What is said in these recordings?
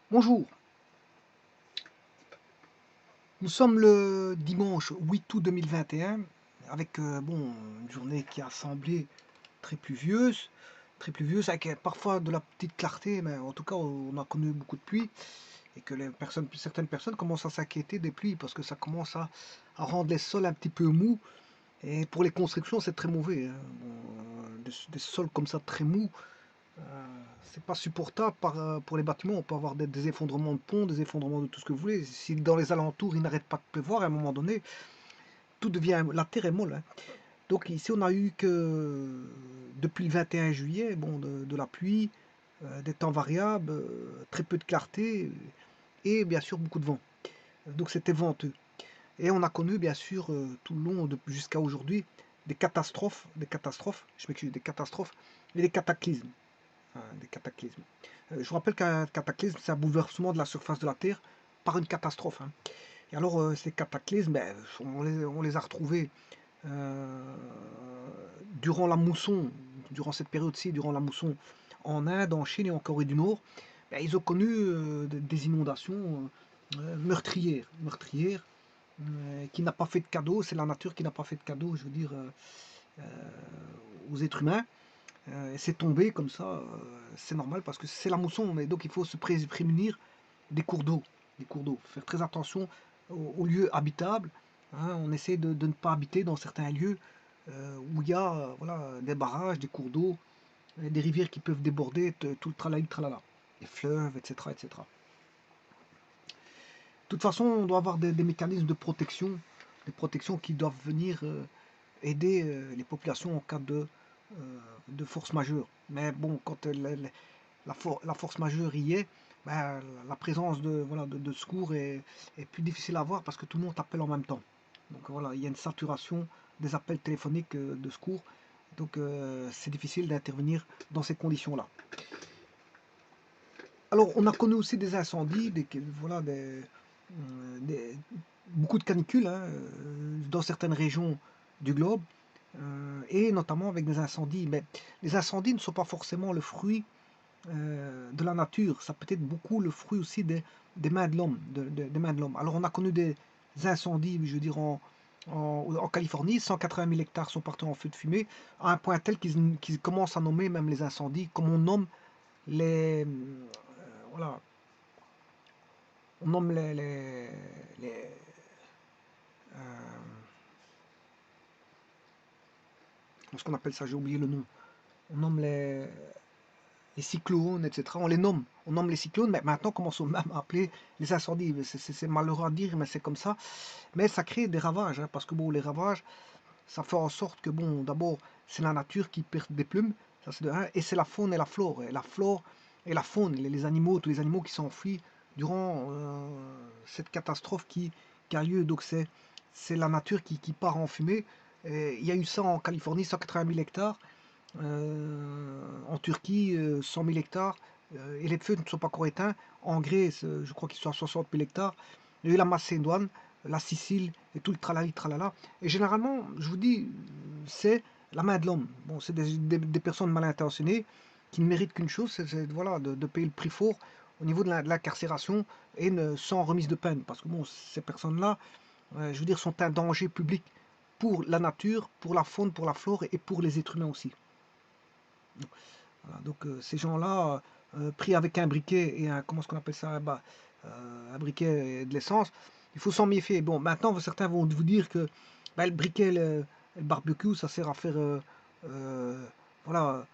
Bonjour, nous sommes le dimanche 8 août 2021 avec bon, une journée qui a semblé très pluvieuse avec parfois de la petite clarté, mais en tout cas on a connu beaucoup de pluie et que certaines personnes commencent à s'inquiéter des pluies parce que ça commence à rendre les sols un petit peu mous et pour les constructions c'est très mauvais, hein. Bon, des sols comme ça très mous, c'est pas supportable pour les bâtiments. On peut avoir des effondrements de ponts, des effondrements de tout ce que vous voulez. Si dans les alentours, il n'arrête pas de pleuvoir, à un moment donné, la terre est molle, hein. Donc ici, on a eu que depuis le 21 juillet, bon, de la pluie, des temps variables, très peu de clarté et bien sûr beaucoup de vent. Donc c'était venteux. Et on a connu bien sûr tout le long jusqu'à aujourd'hui je m'excuse, des catastrophes et des cataclysmes. Des cataclysmes. Je vous rappelle qu'un cataclysme, c'est un bouleversement de la surface de la Terre par une catastrophe, hein. Et alors, ces cataclysmes, ben, on les a retrouvés euh, durant la mousson, durant cette période-ci, durant la mousson en Inde, en Chine et en Corée du Nord. Ben, ils ont connu des inondations meurtrières, qui n'a pas fait de cadeau. C'est la nature qui n'a pas fait de cadeau, je veux dire, euh, aux êtres humains. C'est tombé comme ça, c'est normal parce que c'est la mousson, mais donc il faut se prémunir des cours d'eau, faire très attention aux lieux habitables, hein. On essaie de ne pas habiter dans certains lieux où il y a voilà, des barrages, des cours d'eau, des rivières qui peuvent déborder, tout le tralala, tralala, des fleuves, etc., etc. De toute façon, on doit avoir des mécanismes de protection, des protections qui doivent venir aider les populations en cas de force majeure. Mais bon, quand la force majeure y est, ben, la présence voilà, de secours est plus difficile à avoir parce que tout le monde appelle en même temps. Donc voilà, il y a une saturation des appels téléphoniques de secours. Donc c'est difficile d'intervenir dans ces conditions-là. Alors on a connu aussi des incendies, voilà, des- beaucoup de canicules, hein, dans certaines régions du globe, et notamment avec des incendies. Mais les incendies ne sont pas forcément le fruit de la nature, ça peut être beaucoup le fruit aussi des mains de l'homme. Des mains de l'homme. Alors on a connu des incendies, je veux dire, en Californie, 180 000 hectares sont partis en feu de fumée, à un point tel qu'ils commencent à nommer même les incendies, comme on nomme voilà, on nomme les, euh, comment est-ce qu'on appelle ça, j'ai oublié le nom, on nomme les cyclones, etc. On les nomme. On nomme les cyclones, mais maintenant, on commence même à appeler les incendies. C'est malheureux à dire, mais c'est comme ça. Mais ça crée des ravages, hein, parce que bon, les ravages, ça fait en sorte que, bon, d'abord, c'est la nature qui perd des plumes, ça c'est de un, et c'est la faune et la flore. Et la flore et la faune, les animaux, tous les animaux qui s'enfuient durant cette catastrophe qui a lieu. Donc c'est la nature qui part en fumée. Et il y a eu ça en Californie, 180 000 hectares. En Turquie, 100 000 hectares, et les feux ne sont pas encore éteints. En Grèce, je crois qu'ils sont à 60 000 hectares. Il y a eu la Macédoine, la Sicile, et tout le tralali tralala. Et généralement, je vous dis, c'est la main de l'homme. Bon, c'est des personnes mal intentionnées qui ne méritent qu'une chose, c'est voilà, de payer le prix fort au niveau de l'incarcération et sans remise de peine. Parce que bon, ces personnes-là, je veux dire, sont un danger public pour la nature, pour la faune, pour la flore et pour les êtres humains aussi. Voilà, donc ces gens-là, pris avec un briquet et un, comment est-ce qu'on appelle ça, bah, un briquet et de l'essence, il faut s'en méfier. Bon, maintenant, certains vont vous dire que bah, le briquet, le barbecue, ça sert à faire, euh, voilà,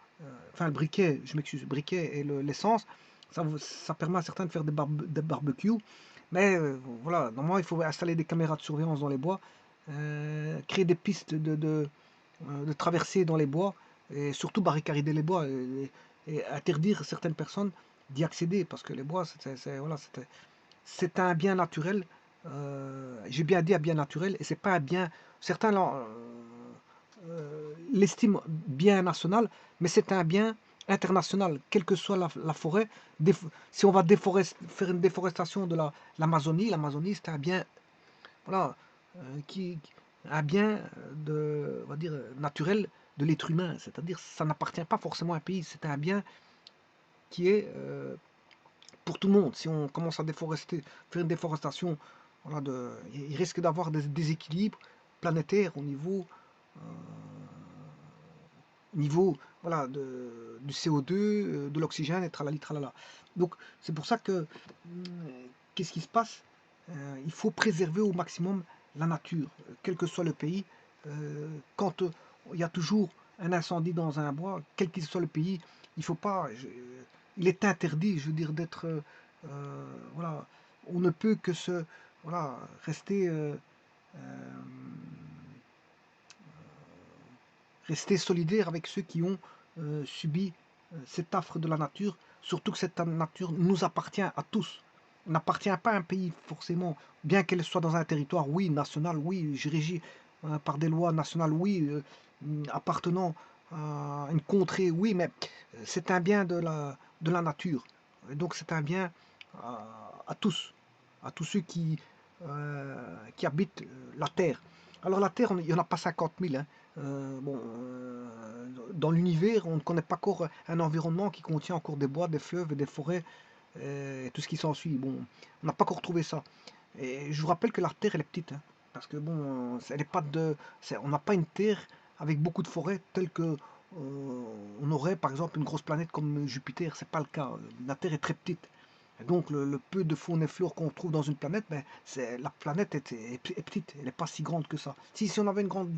enfin le briquet, je m'excuse, le briquet et l'essence, ça permet à certains de faire des barbecues. Mais voilà, normalement, il faut installer des caméras de surveillance dans les bois, créer des pistes de traversée dans les bois, et surtout barricader les bois et interdire certaines personnes d'y accéder parce que les bois, voilà, c'est un bien naturel. J'ai bien dit un bien naturel et c'est pas un bien. Certains l'estiment bien national, mais c'est un bien international, quelle que soit la forêt. Si on va faire une déforestation de l'Amazonie, c'est un bien, voilà, un bien on va dire, naturel de l'être humain. C'est-à-dire, ça n'appartient pas forcément à un pays. C'est un bien qui est pour tout le monde. Si on commence à déforester, faire une déforestation, voilà, il risque d'avoir des déséquilibres planétaires au niveau voilà, du CO2, de l'oxygène, et tralali tralala. Donc c'est pour ça que qu'est-ce qui se passe? Il faut préserver au maximum la nature, quel que soit le pays. Quand il y a toujours un incendie dans un bois, quel qu'il soit le pays, il faut pas. Il est interdit, je veux dire, d'être. Voilà, on ne peut que se. Voilà, rester. Rester solidaire avec ceux qui ont subi cet affre de la nature, surtout que cette nature nous appartient à tous. Elle n'appartient pas à un pays forcément, bien qu'elle soit dans un territoire, oui, national, oui, régi par des lois nationales, oui, appartenant à une contrée, oui, mais c'est un bien de la nature. Et donc c'est un bien à tous, à tous ceux qui habitent la Terre. Alors la Terre, il n'y en a pas 50 000, hein. Bon, dans l'univers, on ne connaît pas encore un environnement qui contient encore des bois, des fleuves et des forêts et tout ce qui s'ensuit. Bon, on n'a pas encore trouvé ça. Et je vous rappelle que la Terre, elle est petite, hein, parce que bon, elle est pas on n'a pas une Terre avec beaucoup de forêts telle que on aurait par exemple une grosse planète comme Jupiter. C'est pas le cas. La Terre est très petite. Et donc le peu de faune et flore qu'on trouve dans une planète, ben, la planète est petite, elle n'est pas si grande que ça. Si on avait une grande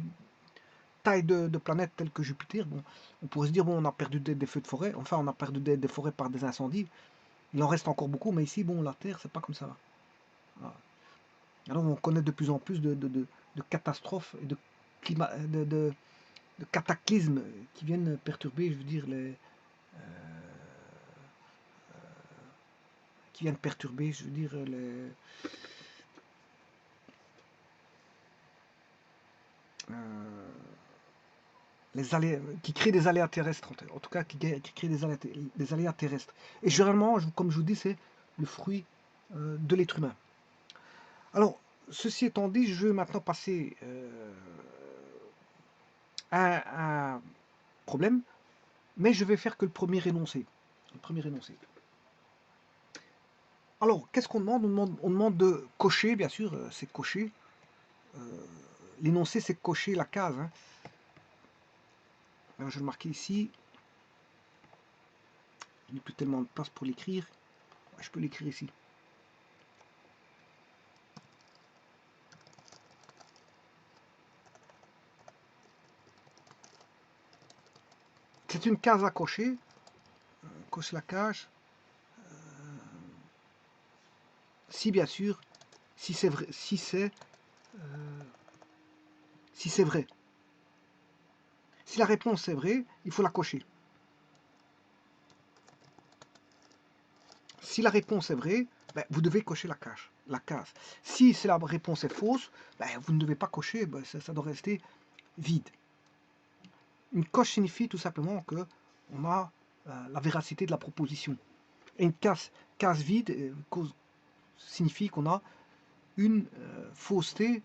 taille de planètes telles que Jupiter, bon, on pourrait se dire, bon, on a perdu des feux de forêt, enfin, on a perdu des forêts par des incendies, il en reste encore beaucoup, mais ici, bon, la Terre, c'est pas comme ça. Là. Voilà. Alors, on connaît de plus en plus de catastrophes et de cataclysmes qui viennent perturber, je veux dire, qui viennent perturber, je veux dire, qui créent des aléas terrestres, en tout cas qui créent des aléas terrestres. Et généralement, comme je vous dis, c'est le fruit de l'être humain. Alors, ceci étant dit, je vais maintenant passer à un problème, mais je vais faire que le premier énoncé. Le premier énoncé. Alors, qu'est-ce qu'on demande, on demande de cocher, bien sûr, c'est cocher. L'énoncé, c'est cocher la case. Hein. Alors, je vais le marquer ici. Il n'y a plus tellement de place pour l'écrire. Je peux l'écrire ici. C'est une case à cocher. Coche la case. Si bien sûr, si c'est vrai, si c'est vrai. Si la réponse est vraie, il faut la cocher. Si la réponse est vraie, ben, vous devez cocher la case. Si la réponse est fausse, ben, vous ne devez pas cocher, ben, ça doit rester vide. Une coche signifie tout simplement que on a la véracité de la proposition. Et une case vide signifie qu'on a une fausseté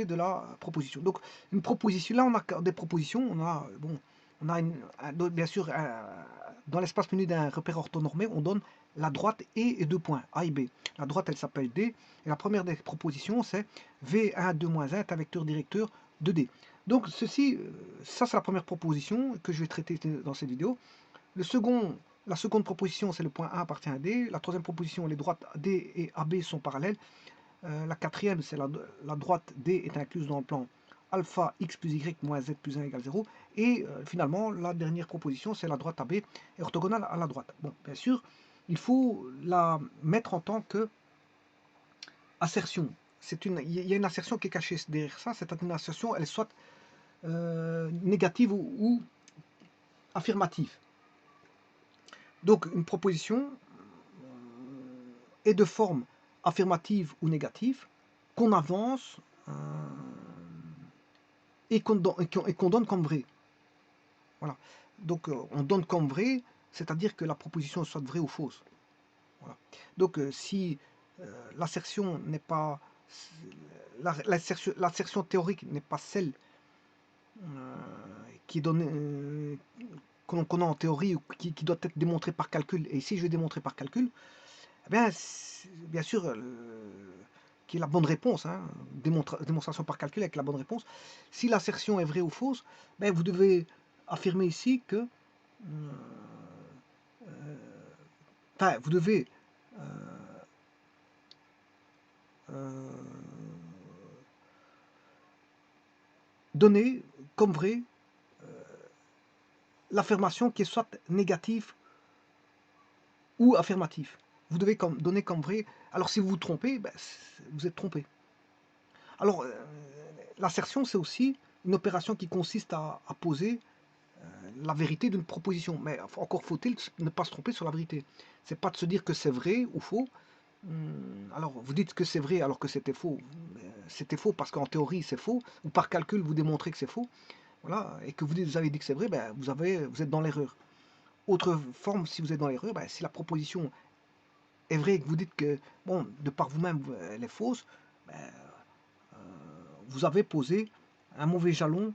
de la proposition. Donc une proposition, là on a des propositions, on a bien sûr dans l'espace menu d'un repère orthonormé, on donne la droite et deux points, A et B. La droite elle s'appelle D, et la première des propositions c'est V1, 2, moins 1 est un vecteur directeur de D. Donc ceci, ça c'est la première proposition que je vais traiter dans cette vidéo. La seconde proposition c'est le point A appartient à D. La troisième proposition, les droites D et AB sont parallèles. La quatrième, c'est la droite D est incluse dans le plan alpha x plus y moins z plus 1 égale 0. Et finalement, la dernière proposition, c'est la droite AB est orthogonale à la droite. Bon, bien sûr, il faut la mettre en tant que assertion. Il y a une assertion qui est cachée derrière ça. Cette assertion, elle est soit négative ou affirmative. Donc, une proposition est de forme affirmative ou négative qu'on avance et qu'on donne comme vrai. Voilà. Donc on donne comme vrai, c'est-à-dire que la proposition soit vraie ou fausse. Voilà. Donc si l'assertion n'est pas l'assertion théorique n'est pas celle qui est donnée qu'on a en théorie ou qui doit être démontré par calcul. Et ici, je vais démontrer par calcul. Eh bien, bien sûr, qui est la bonne réponse, hein, démonstration par calcul avec la bonne réponse. Si l'assertion est vraie ou fausse, ben, vous devez affirmer ici que, enfin, vous devez donner comme vrai l'affirmation qui est soit négative ou affirmative. Vous devez donner comme vrai. Alors si vous vous trompez, ben, vous êtes trompé. Alors l'assertion, c'est aussi une opération qui consiste à poser la vérité d'une proposition. Mais encore faut-il ne pas se tromper sur la vérité. C'est pas de se dire que c'est vrai ou faux. Alors vous dites que c'est vrai alors que c'était faux. C'était faux parce qu'en théorie c'est faux, ou par calcul vous démontrez que c'est faux. Voilà, et que vous avez dit que c'est vrai, ben, vous êtes dans l'erreur. Autre forme, si vous êtes dans l'erreur, ben, si la proposition est vraie et que vous dites que, bon, de par vous-même, elle est fausse, ben, vous avez posé un mauvais jalon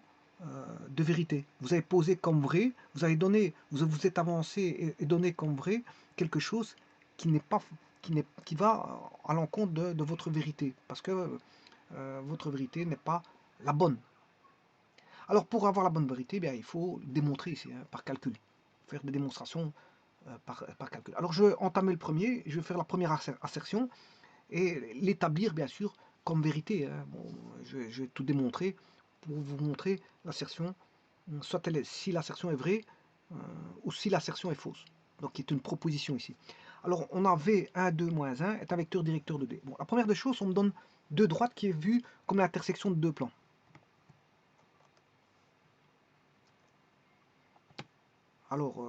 de vérité. Vous avez posé comme vrai, vous avez donné, vous êtes avancé et donné comme vrai quelque chose qui n'est pas, qui va à l'encontre de votre vérité, parce que votre vérité n'est pas la bonne. Alors pour avoir la bonne vérité, bien, il faut démontrer ici, hein, par calcul, faire des démonstrations par calcul. Alors je vais entamer le premier, je vais faire la première assertion et l'établir bien sûr comme vérité. Hein. Bon, je vais tout démontrer pour vous montrer l'assertion, soit si l'assertion est vraie ou si l'assertion est fausse. Donc qui est une proposition ici. Alors on a V1, 2, moins 1 est un vecteur directeur de D. Bon, la première des choses, on me donne deux droites qui est vue comme l'intersection de deux plans. Alors,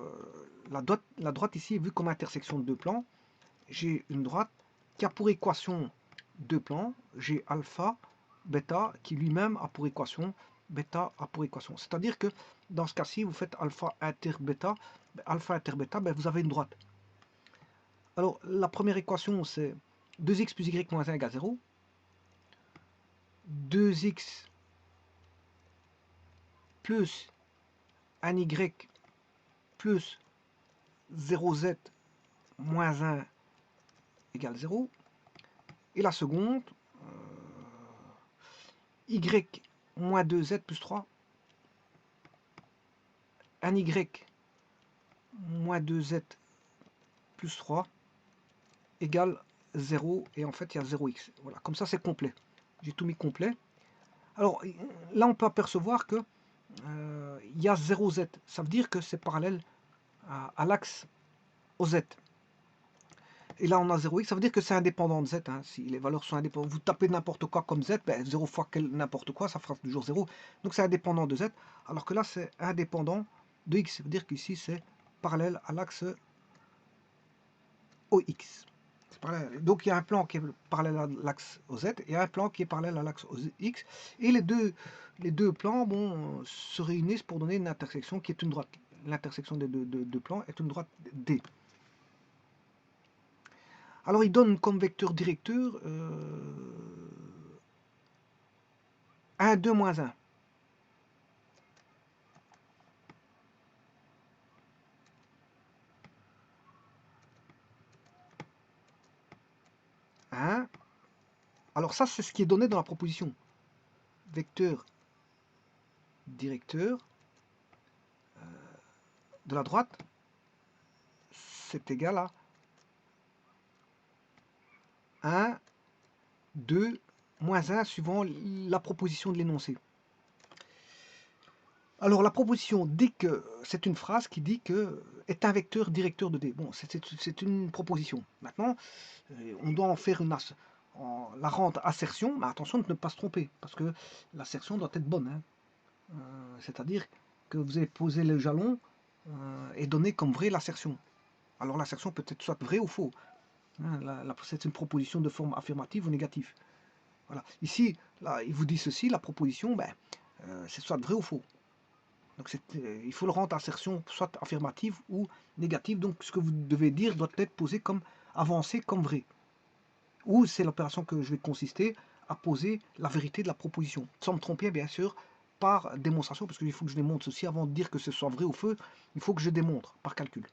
la droite ici est vue comme intersection de deux plans. J'ai une droite qui a pour équation deux plans. J'ai alpha, bêta, qui lui-même a pour équation bêta a pour équation. C'est-à-dire que dans ce cas-ci, vous faites alpha inter bêta, ben, vous avez une droite. Alors, la première équation, c'est 2x plus y moins 1 égale 0. 2x plus 1y plus 0z moins 1 égale 0. Et la seconde, y moins 2z plus 3, 1y moins 2z plus 3 égale 0. Et en fait, il y a 0x. Voilà, comme ça, c'est complet. J'ai tout mis complet. Alors, là, on peut apercevoir que il y a 0z. Ça veut dire que c'est parallèle à l'axe OZ. Et là, on a 0x, ça veut dire que c'est indépendant de z. Hein. Si les valeurs sont indépendantes, vous tapez n'importe quoi comme z, ben 0 fois n'importe quoi, ça fera toujours 0. Donc c'est indépendant de z, alors que là, c'est indépendant de x. Ça veut dire qu'ici, c'est parallèle à l'axe OX. Donc il y a un plan qui est parallèle à l'axe OZ et un plan qui est parallèle à l'axe OX. Et les deux plans se réunissent pour donner une intersection qui est une droite. L'intersection des deux plans est une droite D. Alors il donne comme vecteur directeur 1, 2, moins 1. Hein. Alors ça, c'est ce qui est donné dans la proposition. Vecteur directeur de la droite, c'est égal à 1, 2, moins 1, suivant la proposition de l'énoncé. Alors la proposition dit que c'est une phrase qui dit que est un vecteur directeur de D. Bon, c'est une proposition. Maintenant, on doit en faire la rendre assertion, mais attention de ne pas se tromper, parce que l'assertion doit être bonne. Hein. C'est-à-dire que vous avez posé le jalon et donné comme vrai l'assertion. Alors l'assertion peut être soit vrai ou faux. Hein, c'est une proposition de forme affirmative ou négative. Voilà. Ici, là, il vous dit ceci, la proposition, ben, c'est soit vrai ou faux. Donc il faut le rendre assertion soit affirmative ou négative. Donc ce que vous devez dire doit être posé comme avancé comme vrai. Ou c'est l'opération que je vais consister à poser la vérité de la proposition. Sans me tromper, bien sûr, par démonstration, parce qu'il faut que je démontre ceci avant de dire que ce soit vrai ou faux, il faut que je démontre par calcul.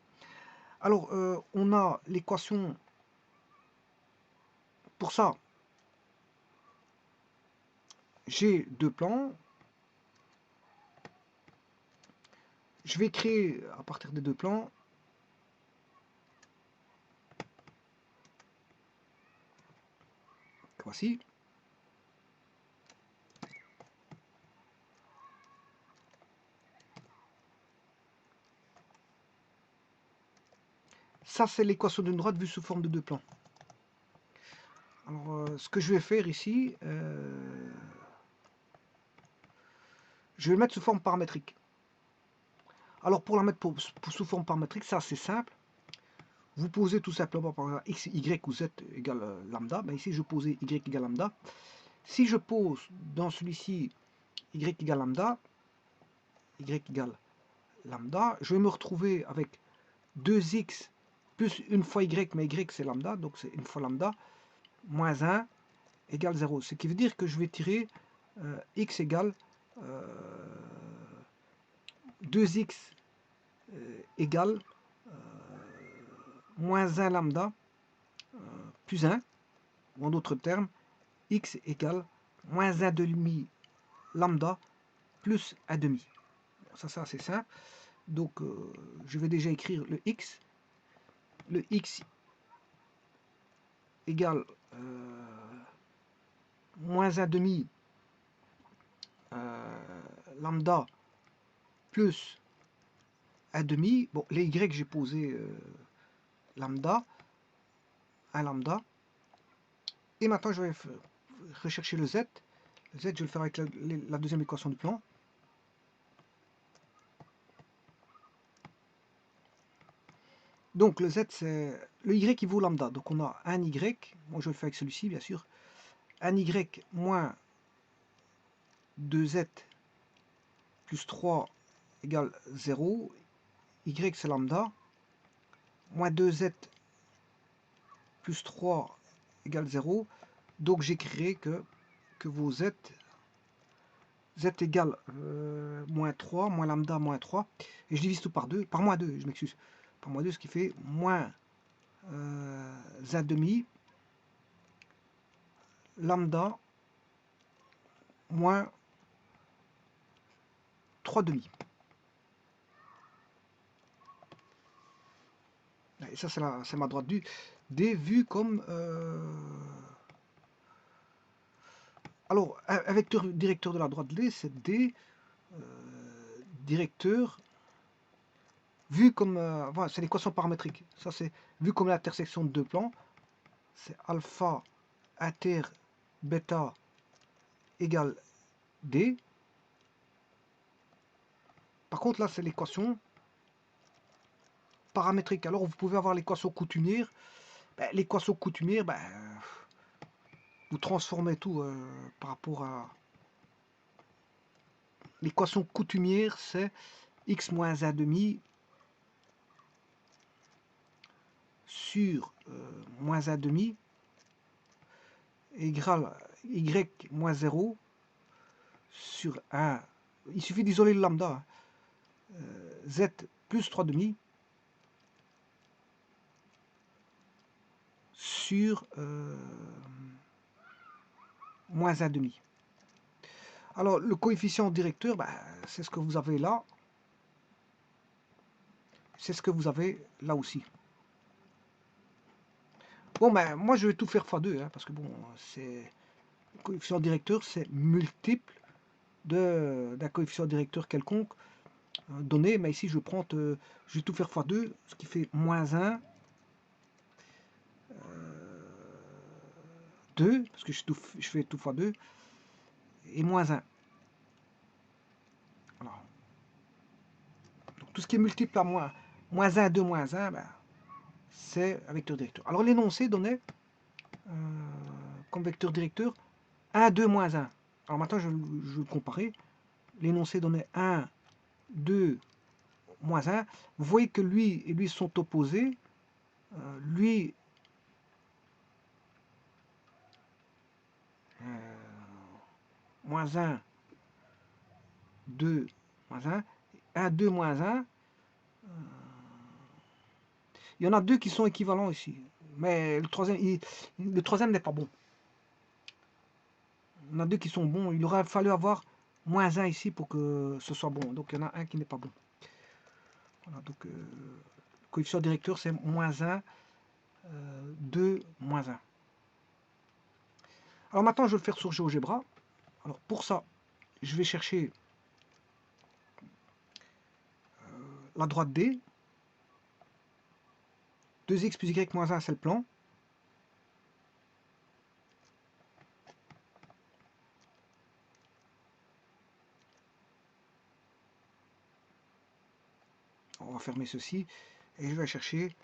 Alors, on a l'équation, pour ça, j'ai deux plans, je vais créer à partir des deux plans, voici, ça c'est l'équation d'une droite vue sous forme de deux plans. Alors, ce que je vais faire ici, je vais le mettre sous forme paramétrique. Alors, pour la mettre sous forme paramétrique, ça c'est simple. Vous posez tout simplement par exemple x, y ou z égale lambda. Ben ici, je posais y égale lambda. Si je pose dans celui-ci y égale lambda, je vais me retrouver avec 2x plus une fois y, mais y c'est lambda, donc c'est une fois lambda, moins 1 égale 0. Ce qui veut dire que je vais tirer x égale 2x égale moins 1 lambda plus 1, ou en d'autres termes, x égale moins 1 demi lambda plus 1 demi. Ça c'est simple. Donc je vais déjà écrire le x. Le x égale moins 1 demi lambda plus 1 demi. Bon, les y j'ai posé lambda, 1 lambda. Et maintenant je vais rechercher le z. Le z, je vais le faire avec la deuxième équation du plan. Donc le z, c'est le y qui vaut lambda. Donc on a un y, moi je vais le faire avec celui-ci bien sûr, un y moins 2z plus 3 égale 0, y c'est lambda, moins 2z plus 3 égale 0, donc j'écrirai que vos z égale moins 3, moins lambda, moins 3, et je divise tout par 2, par moins 2, je m'excuse, par moins 2, ce qui fait moins 1 demi lambda moins 3 demi. Et ça, c'est ma droite D vue comme... Alors, un vecteur directeur de la droite D, c'est D directeur vu comme... voilà, c'est l'équation paramétrique. Ça, c'est vu comme l'intersection de deux plans. C'est alpha inter bêta égale D. Par contre, là, c'est l'équation paramétrique. Alors, vous pouvez avoir l'équation coutumière. Ben, l'équation coutumière, ben, vous transformez tout par rapport à... L'équation coutumière, c'est x moins 1 demi sur moins 1 demi égale y moins 0 sur 1. Il suffit d'isoler le lambda. Z plus 3 demi sur moins 1 demi. Alors, le coefficient directeur, ben, c'est ce que vous avez là. C'est ce que vous avez là aussi. Bon, ben, moi, je vais tout faire x2, hein, parce que, bon, c'est... Le coefficient directeur, c'est multiple d'un coefficient directeur quelconque donné. Mais ici, je vais tout faire x2, ce qui fait moins 1, 2, parce que je fais tout x2, et moins 1. Alors, donc, tout ce qui est multiple à moins 1, 2, moins 1, ben, c'est un vecteur directeur. Alors l'énoncé donnait comme vecteur directeur 1, 2, moins 1. Alors maintenant je vais comparer. L'énoncé donnait 1, 2, moins 1. Vous voyez que lui et lui sont opposés. Lui moins 1 2, moins 1, 1, 2, moins 1. Il y en a deux qui sont équivalents ici. Mais le troisième n'est pas bon. Il y en a deux qui sont bons. Il aurait fallu avoir moins 1 ici pour que ce soit bon. Donc il y en a un qui n'est pas bon. Voilà, donc le coefficient directeur c'est moins 1, 2, moins 1. Alors maintenant je vais le faire sur GeoGebra. Alors pour ça, je vais chercher la droite D. 2x plus y moins 1 c'est le plan. On va fermer ceci et je vais chercher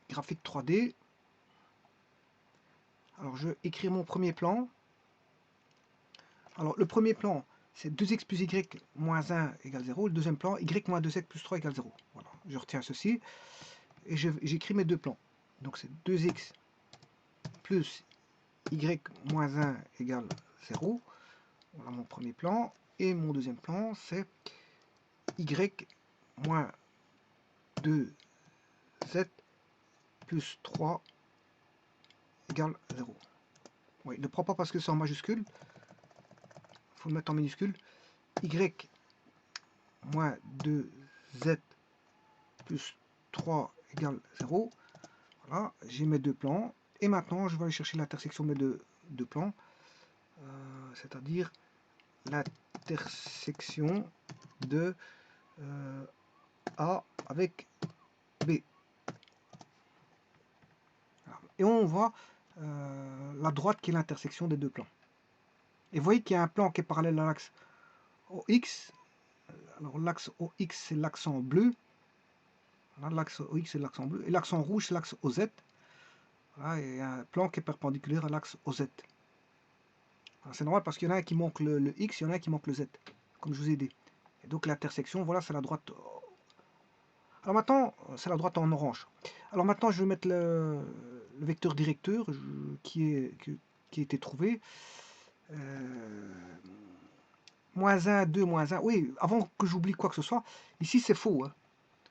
graphique 3D. Alors je vais écrire mon premier plan. Alors le premier plan c'est 2x plus y moins 1 égale 0. Le deuxième plan, y moins 2z plus 3 égale 0. Voilà, je retiens ceci et j'écris mes deux plans. Donc c'est 2x plus y moins 1 égale 0. Voilà mon premier plan. Et mon deuxième plan, c'est y moins 2z plus 3 égale 0. Oui, ne prends pas parce que c'est en majuscule. Il faut le mettre en minuscule. Y moins 2z plus 3 égale 0. Voilà, j'ai mes deux plans. Et maintenant, je vais aller chercher l'intersection de mes deux plans. C'est-à-dire l'intersection de A avec B. Et on voit la droite qui est l'intersection des deux plans. Et vous voyez qu'il y a un plan qui est parallèle à l'axe OX. Alors l'axe OX c'est l'axe en bleu. L'axe OX c'est l'axe en bleu. Et l'axe en rouge c'est l'axe OZ. Voilà, et un plan qui est perpendiculaire à l'axe OZ. C'est normal parce qu'il y en a un qui manque le X, il y en a un qui manque le Z. Comme je vous ai dit. Et donc l'intersection, voilà, c'est la droite. Alors maintenant, c'est la droite en orange. Alors maintenant, je vais mettre le vecteur directeur qui a été trouvé. Moins 1, 2, moins 1. Oui, avant que j'oublie quoi que ce soit, ici c'est faux. Hein.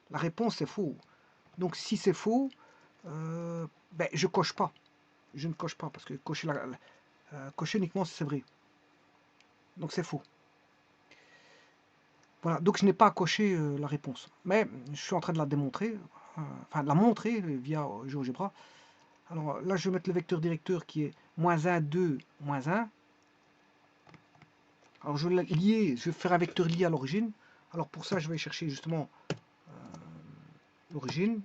La réponse c'est faux. Donc si c'est faux, ben, je coche pas. Je ne coche pas parce que cocher uniquement c'est vrai. Donc c'est faux. Voilà, donc je n'ai pas à cocher la réponse. Mais je suis en train de la démontrer, enfin de la montrer via GeoGebra. Alors là je vais mettre le vecteur directeur qui est moins 1, 2, moins 1. Alors je vais faire un vecteur lié à l'origine. Alors pour ça je vais chercher justement l'origine.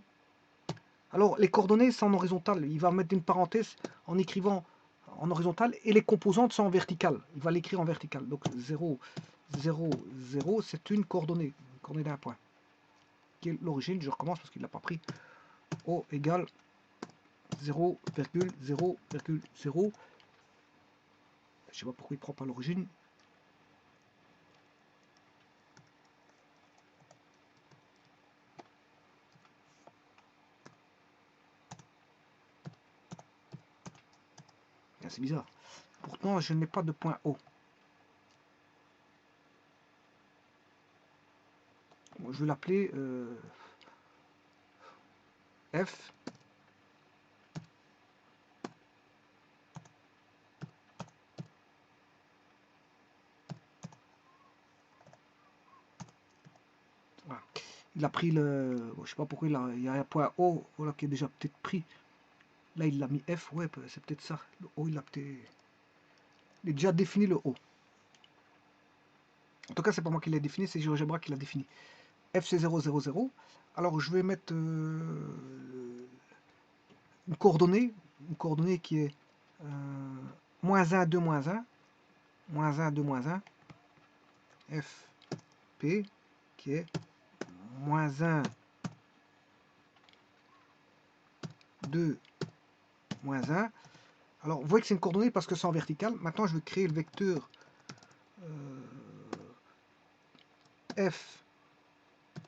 Alors les coordonnées c'est en horizontal. Il va mettre une parenthèse en écrivant en horizontal et les composantes sont en vertical. Il va l'écrire en vertical. Donc 0, 0, 0, c'est une coordonnée d'un point. Qui est l'origine, je recommence parce qu'il ne l'a pas pris. O égale 0,0,0. Je sais pas pourquoi il ne prend pas l'origine. C'est bizarre. Pourtant, je n'ai pas de point O. Bon, je vais l'appeler F. Voilà. Il a pris le... Bon, je sais pas pourquoi il y a un point O voilà, qui est déjà peut-être pris. Là, il l'a mis F. Ouais, c'est peut-être ça. Le O, il a peut-être... Il a déjà défini le O. En tout cas, c'est pas moi qui l'ai défini, c'est GeoGebra qui l'a défini. F c'est 0, 0, 0. Alors je vais mettre une coordonnée qui est moins 1, 2, moins 1. Moins 1, 2, moins 1. F, P, qui est moins 1, 2, moins 1. Alors vous voyez que c'est une coordonnée parce que c'est en vertical. Maintenant je vais créer le vecteur F,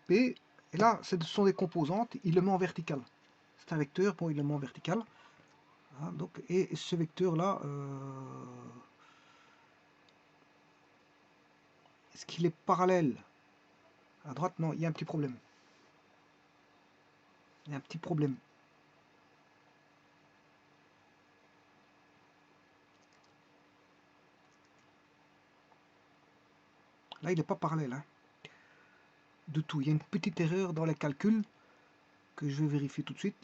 P. Et là, ce sont des composantes. Il le met en vertical. C'est un vecteur, bon, il le met en vertical. Hein, donc, et ce vecteur-là, est-ce qu'il est parallèle à droite? Non, il y a un petit problème. Il y a un petit problème. Là, il n'est pas parallèle. Hein, de tout. Il y a une petite erreur dans les calculs que je vais vérifier tout de suite.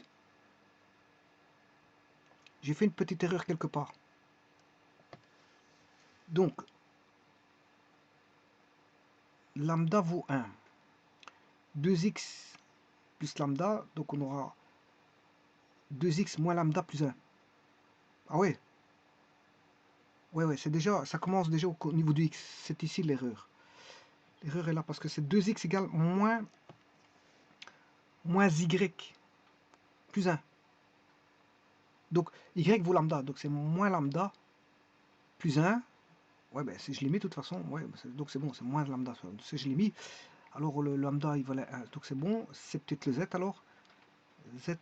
J'ai fait une petite erreur quelque part. Donc, lambda vaut 1. 2x plus lambda, donc on aura 2x moins lambda plus 1. Ah ouais. Ouais, c'est déjà, ça commence déjà au niveau du x. C'est ici l'erreur. L'erreur est là parce que c'est 2x égale moins y plus 1. Donc, y vaut lambda, donc c'est moins lambda plus 1. Ouais, ben, si je l'ai mis de toute façon, ouais, donc c'est bon, c'est moins lambda. Si je l'ai mis, alors le lambda, il valait 1, donc c'est bon. C'est peut-être le z alors. Z...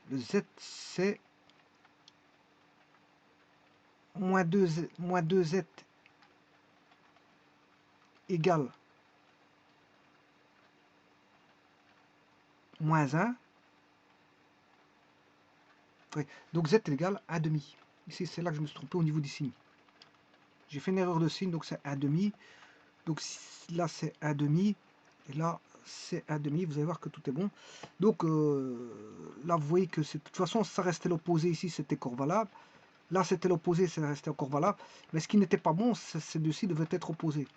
le z, c'est moins 2z égale moins 1. Ouais. Donc z est égal à 1 demi. Ici, c'est là que je me suis trompé au niveau du signe. J'ai fait une erreur de signe, donc c'est 1 demi. Donc là, c'est 1 demi. Et là, c'est 1 demi. Vous allez voir que tout est bon. Donc là, vous voyez que de toute façon, ça restait l'opposé ici, c'était encore valable. Là, c'était l'opposé, ça restait encore valable. Mais ce qui n'était pas bon, ces deux-ci devaient être opposés.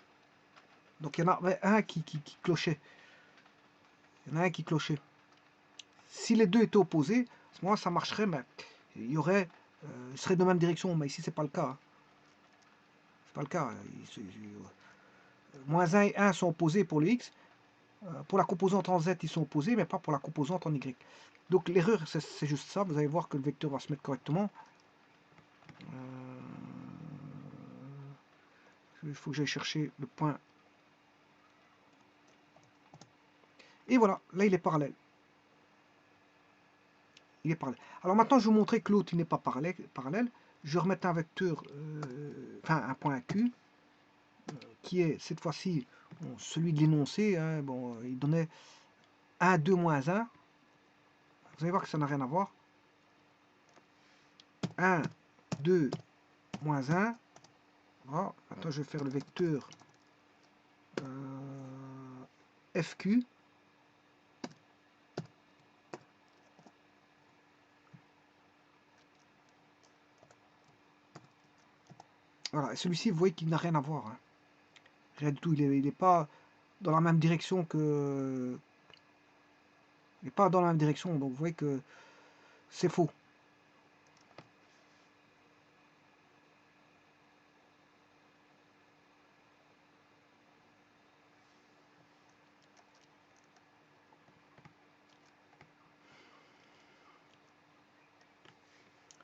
Donc il y en avait un qui clochait. Il y en a un qui clochait. Si les deux étaient opposés, à ce moment-là, ça marcherait, mais il y aurait, il serait de même direction. Mais ici, c'est pas le cas. Hein. C'est pas le cas. Moins 1 et 1 sont opposés pour le x. Pour la composante en z, ils sont opposés, mais pas pour la composante en y. Donc l'erreur, c'est juste ça. Vous allez voir que le vecteur va se mettre correctement. Il faut que j'aille chercher le point. Et voilà, là il est parallèle. Il est parallèle. Alors maintenant, je vais vous montrer que l'autre n'est pas parallèle. Je vais remettre un vecteur, enfin un point Q, qui est cette fois-ci celui de l'énoncé. Hein, bon, il donnait 1, 2, moins 1. Vous allez voir que ça n'a rien à voir. 1, 2, moins 1. Voilà. Maintenant, je vais faire le vecteur FQ. Voilà, et celui-ci, vous voyez qu'il n'a rien à voir. Hein. Rien du tout, il n'est pas dans la même direction que... Il n'est pas dans la même direction, donc vous voyez que c'est faux.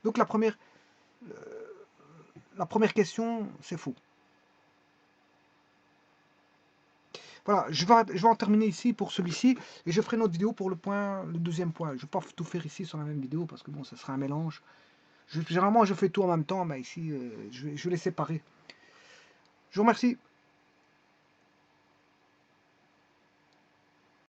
Donc la première question, c'est faux. Voilà, je vais en terminer ici pour celui-ci, et je ferai une autre vidéo pour le deuxième point. Je ne vais pas tout faire ici sur la même vidéo, parce que bon, ça sera un mélange. Généralement, je fais tout en même temps, mais ici, je vais les séparer. Je vous remercie.